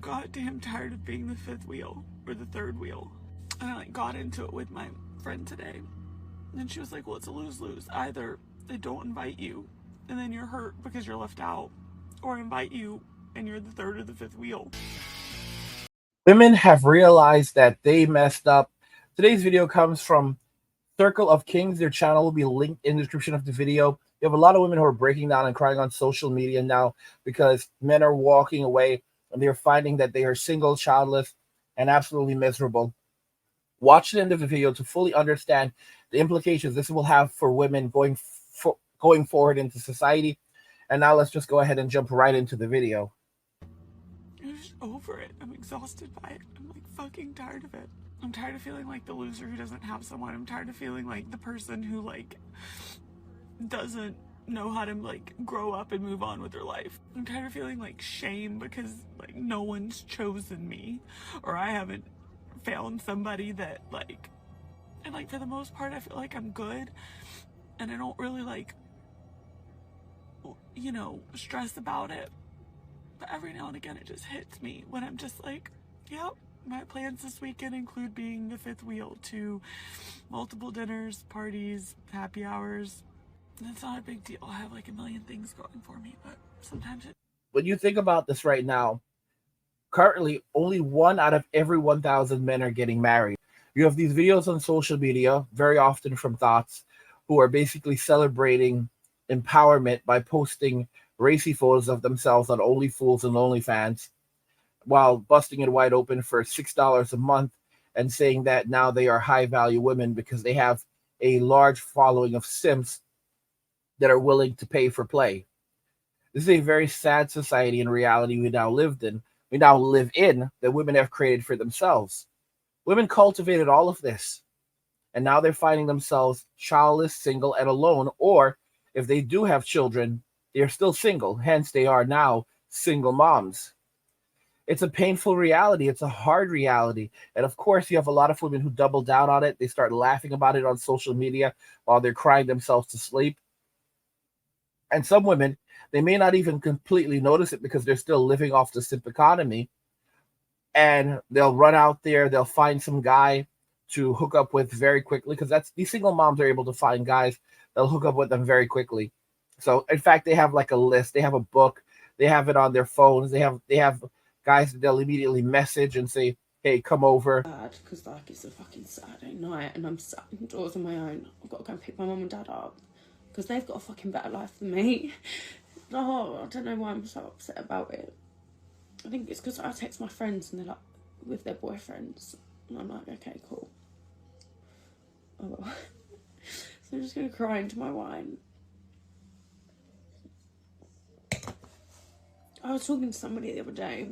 goddamn tired of being the fifth wheel or the third wheel. And I like got into it with my friend today. And she was like, well, it's a lose-lose. Either they don't invite you and then you're hurt because you're left out, or invite you and you're the third or the fifth wheel. Women have realized that they messed up. Today's video comes from Circle of Kings. Their channel will be linked in the description of the video. You have a lot of women who are breaking down and crying on social media now because men are walking away and they're finding that they are single, childless, and absolutely miserable. Watch the end of the video to fully understand the implications this will have for women going forward into society. And now let's just go ahead and jump right into the video. I'm just over it. I'm exhausted by it. I'm like fucking tired of it. I'm tired of feeling like the loser who doesn't have someone. I'm tired of feeling like the person who like doesn't know how to like grow up and move on with their life. I'm tired of feeling like shame because like no one's chosen me, or I haven't found somebody that like, and like for the most part I feel like I'm good and I don't really like, you know, stress about it. But every now and again it just hits me when I'm just like, yep, my plans this weekend include being the fifth wheel to multiple dinners, parties, happy hours. And it's not a big deal. I have like a million things going for me, but sometimes it. When you think about this right now, currently only 1 out of every 1,000 men are getting married. You have these videos on social media, very often from thoughts, who are basically celebrating empowerment by posting racy photos of themselves on OnlyFools and OnlyFans while busting it wide open for $6 a month and saying that now they are high value women because they have a large following of simps that are willing to pay for play. This is a very sad society and reality we now live in that women have created for themselves. Women cultivated all of this, and now they're finding themselves childless, single, and alone, or if they do have children, they're still single. Hence, they are now single moms. It's a painful reality. It's a hard reality. And of course, you have a lot of women who double down on it. They start laughing about it on social media while they're crying themselves to sleep. And some women, they may not even completely notice it because they're still living off the simp economy. And they'll run out there, they'll find some guy to hook up with very quickly because these single moms are able to find guys that'll hook up with them very quickly. So in fact, they have like a list, they have a book, they have it on their phones, they have guys that they'll immediately message and say, hey, come over. Because like it's a fucking Saturday night and I'm sat indoors on my own. I've got to go and pick my mum and dad up because they've got a fucking better life than me. Oh, I don't know why I'm so upset about it. I think it's because I text my friends and they're like with their boyfriends and I'm like, okay, cool. Oh well. So I'm just gonna cry into my wine. I was talking to somebody the other day.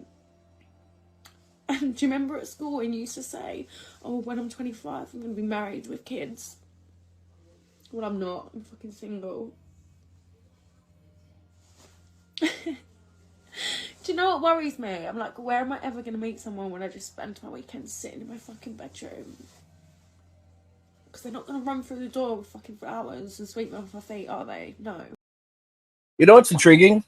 And do you remember at school when you used to say, oh, when I'm 25, I'm going to be married with kids? Well, I'm not. I'm fucking single. Do you know what worries me? I'm like, where am I ever going to meet someone when I just spend my weekends sitting in my fucking bedroom? Because they're not going to run through the door with fucking for hours and sweep me off my feet, are they? No. You know what's intriguing?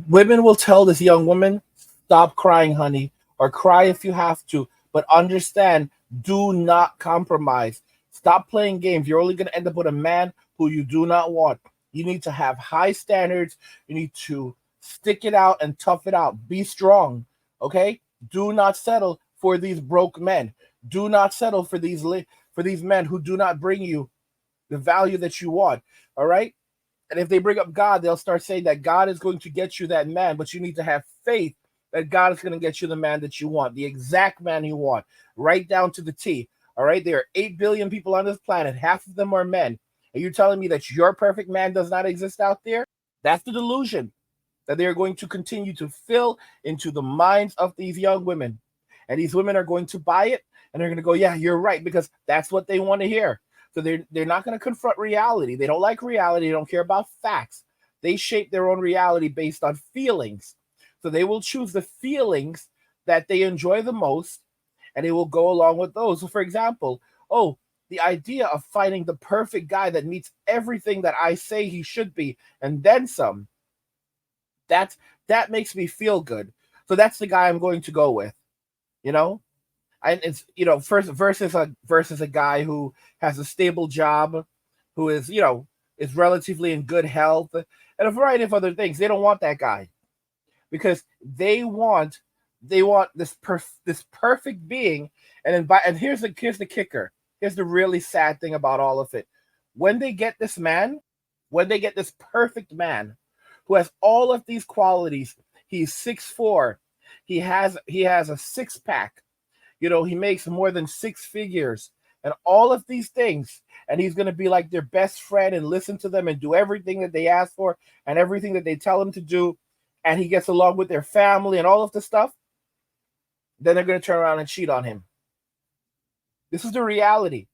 Women will tell this young woman, stop crying, honey, or cry if you have to, but understand, do not compromise. Stop playing games. You're only going to end up with a man who you do not want. You need to have high standards. You need to stick it out and tough it out. Be strong, okay? Do not settle for these broke men. Do not settle for these men who do not bring you the value that you want, all right? And if they bring up God, they'll start saying that God is going to get you that man, but you need to have faith that God is going to get you the man that you want, the exact man you want, right down to the T. All right, there are 8 billion people on this planet. Half of them are men. And you're telling me that your perfect man does not exist out there? That's the delusion that they're going to continue to fill into the minds of these young women. And these women are going to buy it, and they're going to go, yeah, you're right, because that's what they want to hear. So they're not going to confront reality. They don't like reality. They don't care about facts. They shape their own reality based on feelings. So they will choose the feelings that they enjoy the most, and they will go along with those. So for example, the idea of finding the perfect guy that meets everything that I say he should be, and then some, that makes me feel good. So that's the guy I'm going to go with, you know? And it's, first versus a guy who has a stable job, who is, is relatively in good health, and a variety of other things. They don't want that guy because they want this perfect being, and here's the kicker. Here's the really sad thing about all of it. When they get this man, when they get this perfect man who has all of these qualities, he's 6'4", he has a six pack, he makes more than six figures and all of these things, and he's going to be like their best friend and listen to them and do everything that they ask for and everything that they tell him to do, and he gets along with their family and all of the stuff. Then they're going to turn around and cheat on him. This is the reality.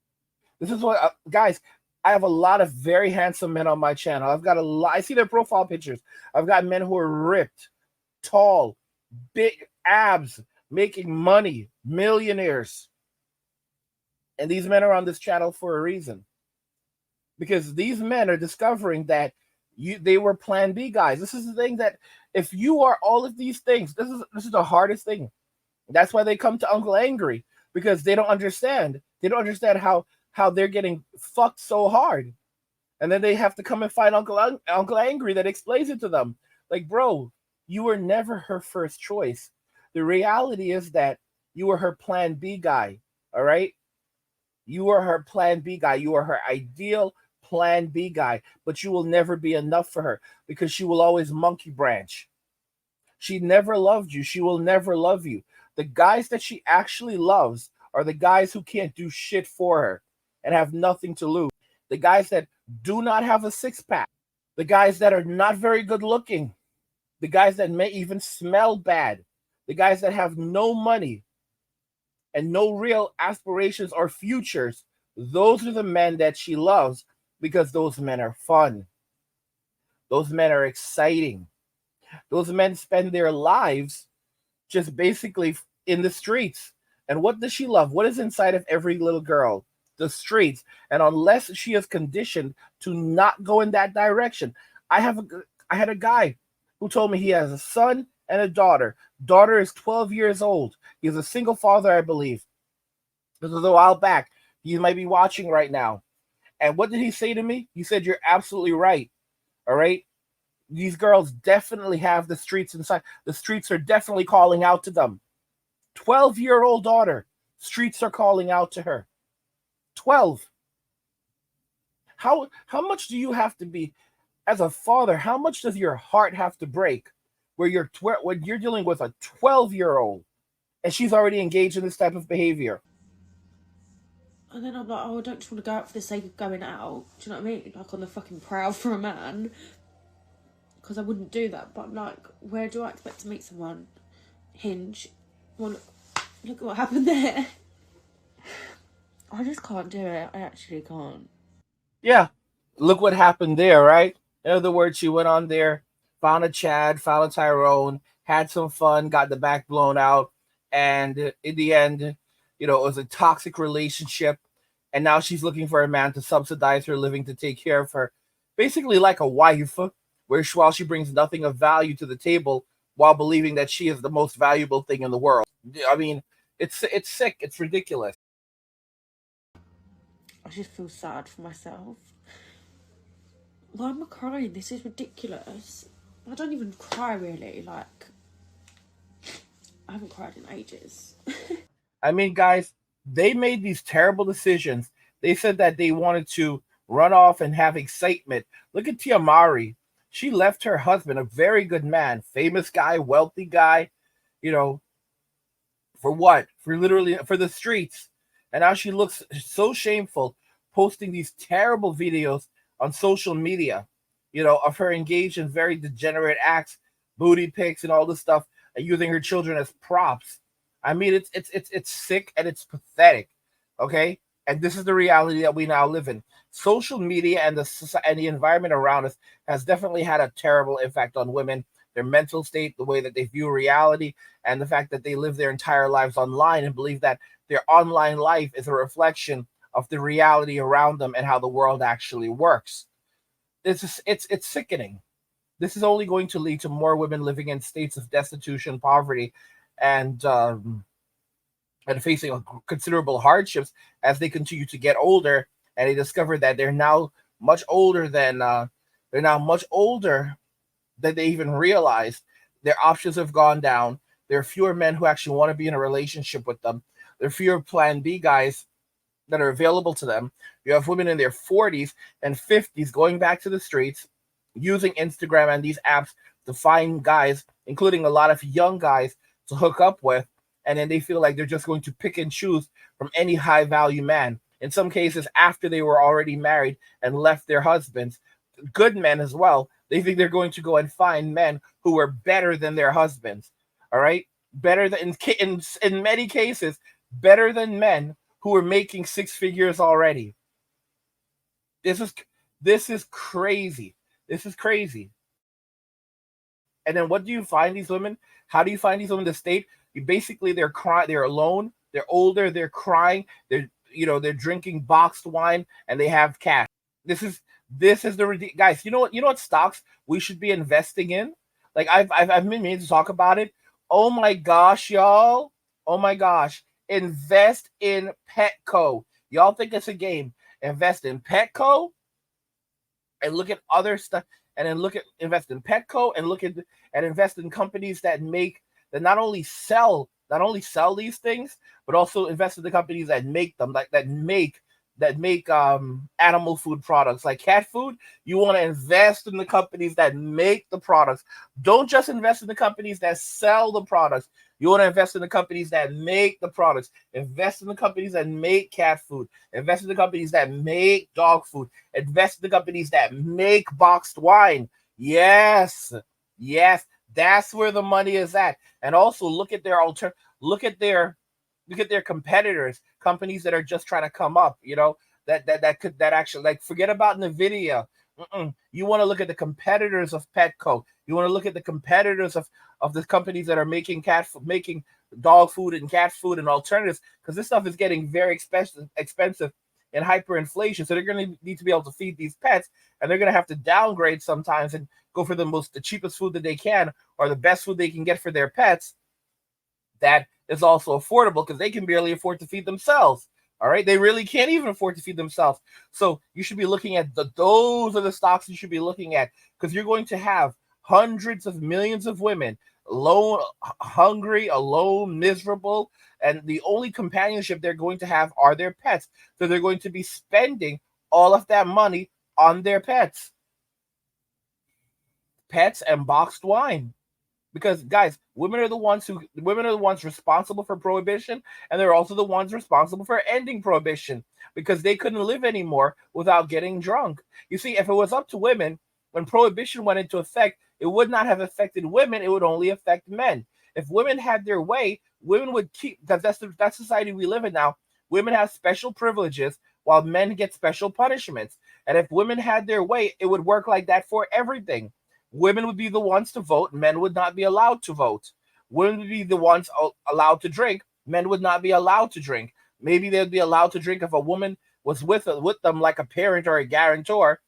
This is what, guys, I have a lot of very handsome men on my channel. I've got a lot. I see their profile pictures. I've got men who are ripped, tall, big abs, making money, millionaires. And these men are on this channel for a reason. Because these men are discovering that they were plan B guys. This is the thing, that if you are all of these things, this is the hardest thing. That's why they come to Uncle Angry, because they don't understand. They don't understand how they're getting fucked so hard. And then they have to come and find Uncle Angry that explains it to them. Like, bro, you were never her first choice. The reality is that you were her plan B guy, all right? You are her plan B guy. You are her ideal plan B guy, but you will never be enough for her because she will always monkey branch. She never loved you. She will never love you. The guys that she actually loves are the guys who can't do shit for her and have nothing to lose. The guys that do not have a six pack. The guys that are not very good looking. The guys that may even smell bad. The guys that have no money and no real aspirations or futures. Those are the men that she loves because those men are fun. Those men are exciting. Those men spend their lives just basically in the streets. And what does she love? What is inside of every little girl? The streets. And unless she is conditioned to not go in that direction, I had a guy who told me he has a son and a daughter. Daughter is 12 years old. He's a single father, I believe. This was a while back. He might be watching right now. And what did he say to me? He said, "You're absolutely right. All right. These girls definitely have the streets inside. The streets are definitely calling out to them. 12-year-old daughter. Streets are calling out to her. 12. How much do you have to be as a father? How much does your heart have to break when you're dealing with a 12-year-old and she's already engaged in this type of behavior? And then I'm like, oh, I don't just want to go out for the sake of going out. Do you know what I mean? Like on the fucking prowl for a man. Because I wouldn't do that. But I'm like, where do I expect to meet someone? Hinge. Well, look what happened there. I just can't do it. I actually can't. Yeah. Look what happened there, right? In other words, she went on there, found a Chad, found a Tyrone, had some fun, got the back blown out. And in the end, it was a toxic relationship. And now she's looking for a man to subsidize her living, to take care of her. Basically like a wife, while she brings nothing of value to the table while believing that she is the most valuable thing in the world. I mean, it's sick. It's ridiculous. I just feel sad for myself. Why am I crying? This is ridiculous. I don't even cry, really. Like, I haven't cried in ages. I mean, guys, they made these terrible decisions. They said that they wanted to run off and have excitement. Look at Tia Mowry. She left her husband, a very good man, famous guy, wealthy guy, for what? For the streets. And now she looks so shameful, posting these terrible videos on social media, of her engaged in very degenerate acts, booty pics and all this stuff, and using her children as props. I mean, it's sick and it's pathetic. Okay. And this is the reality that we now live in. Social media and the environment around us has definitely had a terrible impact on women, their mental state, the way that they view reality, and the fact that they live their entire lives online and believe that their online life is a reflection of the reality around them and how the world actually works. It's sickening. This is only going to lead to more women living in states of destitution, poverty, and facing considerable hardships as they continue to get older, and they discover that they're now much older than they even realized. Their options have gone down. There are fewer men who actually want to be in a relationship with them. There are fewer Plan B guys that are available to them. You have women in their 40s and 50s going back to the streets, using Instagram and these apps to find guys, including a lot of young guys, to hook up with. And then they feel like they're just going to pick and choose from any high value man. In some cases, after they were already married and left their husbands, good men as well. They think they're going to go and find men who are better than their husbands. All right, better than in many cases, better than men who are making six figures already. This is crazy. This is crazy. And then what do you find these women? How do you find these women in the state? You basically they're crying, they're alone, they're older, they're crying, they're drinking boxed wine, and they have cash. This is the guys. You know what stocks we should be investing in? Like I've been meaning to talk about it. Oh my gosh, y'all. Oh my gosh. Invest in Petco. Y'all think it's a game. Invest in Petco and look at other stuff, and then invest in Petco and invest in companies that not only sell these things, but also invest in the companies that make them, like that make animal food products like cat food. You want to invest in the companies that make the products. Don't just invest in the companies that sell the products. You want to invest in the companies that make the products. Invest in the companies that make cat food. Invest in the companies that make dog food. Invest in the companies that make boxed wine. Yes. Yes. That's where the money is at. And also look at their competitors, companies that are just trying to come up, that actually, like, forget about NVIDIA. You want to look at the competitors of Petco. You want to look at the competitors of the companies that are making dog food and cat food and alternatives, because this stuff is getting very expensive and hyperinflation. So they're going to need to be able to feed these pets, and they're going to have to downgrade sometimes and go for the cheapest food that they can, or the best food they can get for their pets. That is also affordable because they can barely afford to feed themselves. All right, they really can't even afford to feed themselves. So you should be looking at those are the stocks you should be looking at, because you're going to have hundreds of millions of women alone, hungry, alone, miserable, and the only companionship they're going to have are their pets. So they're going to be spending all of that money on their pets and boxed wine. Because guys, women are the ones responsible for prohibition, and they're also the ones responsible for ending prohibition, because they couldn't live anymore without getting drunk. You see, if it was up to women, when prohibition went into effect, it would not have affected women, it would only affect men. If women had their way, women would keep, because that's society we live in now. Women have special privileges while men get special punishments. And if women had their way, it would work like that for everything. Women would be the ones to vote. Men would not be allowed to vote. Women would be the ones allowed to drink. Men would not be allowed to drink. Maybe they'd be allowed to drink if a woman was with them, like a parent or a guarantor,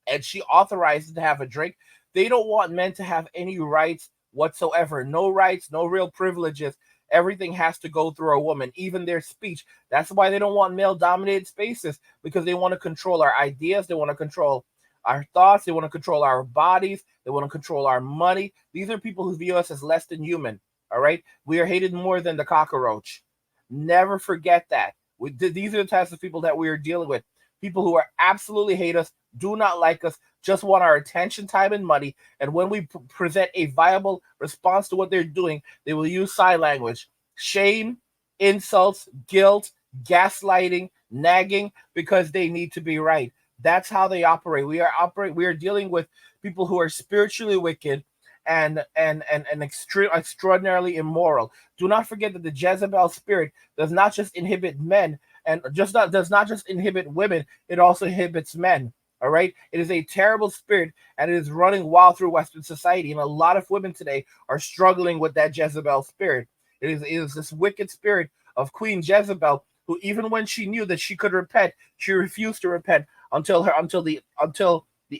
and she authorized to have a drink. They don't want men to have any rights whatsoever. No rights, no real privileges. Everything has to go through a woman, even their speech. That's why they don't want male-dominated spaces, because they want to control our ideas. They want to control our thoughts. They want to control our bodies. They want to control our money. These are people who view us as less than human. All right, we are hated more than the cockroach. Never forget that. These are the types of people that we are dealing with. People who are absolutely hate us, do not like us, just want our attention, time, and money. And when we present a viable response to what they're doing, they will use sign language, shame, insults, guilt, gaslighting, nagging, because they need to be right. That's how they operate. We are dealing with people who are spiritually wicked and extraordinarily immoral. Do not forget that the Jezebel spirit does not just inhibit men, and does not just inhibit women, it also inhibits men. All right, it is a terrible spirit, and it is running wild through Western society, and a lot of women today are struggling with that Jezebel spirit. It is this wicked spirit of Queen Jezebel, who, even when she knew that she could repent, she refused to repent until the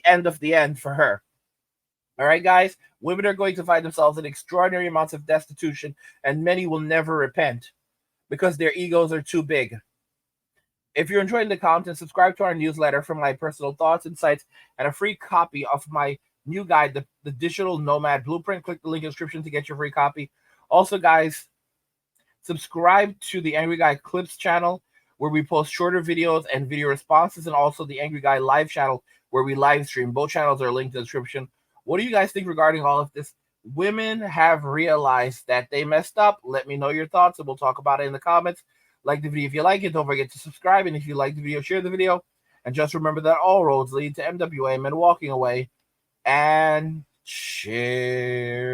end of the end for her. All right, guys? Women are going to find themselves in extraordinary amounts of destitution, and many will never repent because their egos are too big. If you're enjoying the content, subscribe to our newsletter for my personal thoughts, insights, and a free copy of my new guide, the Digital Nomad Blueprint. Click the link in the description to get your free copy. Also, guys, subscribe to the Angry Guy Clips channel, where we post shorter videos and video responses, and also the Angry Guy Live channel, where we live stream. Both channels are linked in the description. What do you guys think regarding all of this? Women have realized that they messed up. Let me know your thoughts, and we'll talk about it in the comments. Like the video if you like it. Don't forget to subscribe, and if you like the video, share the video. And just remember that all roads lead to MWA, men walking away. And cheers.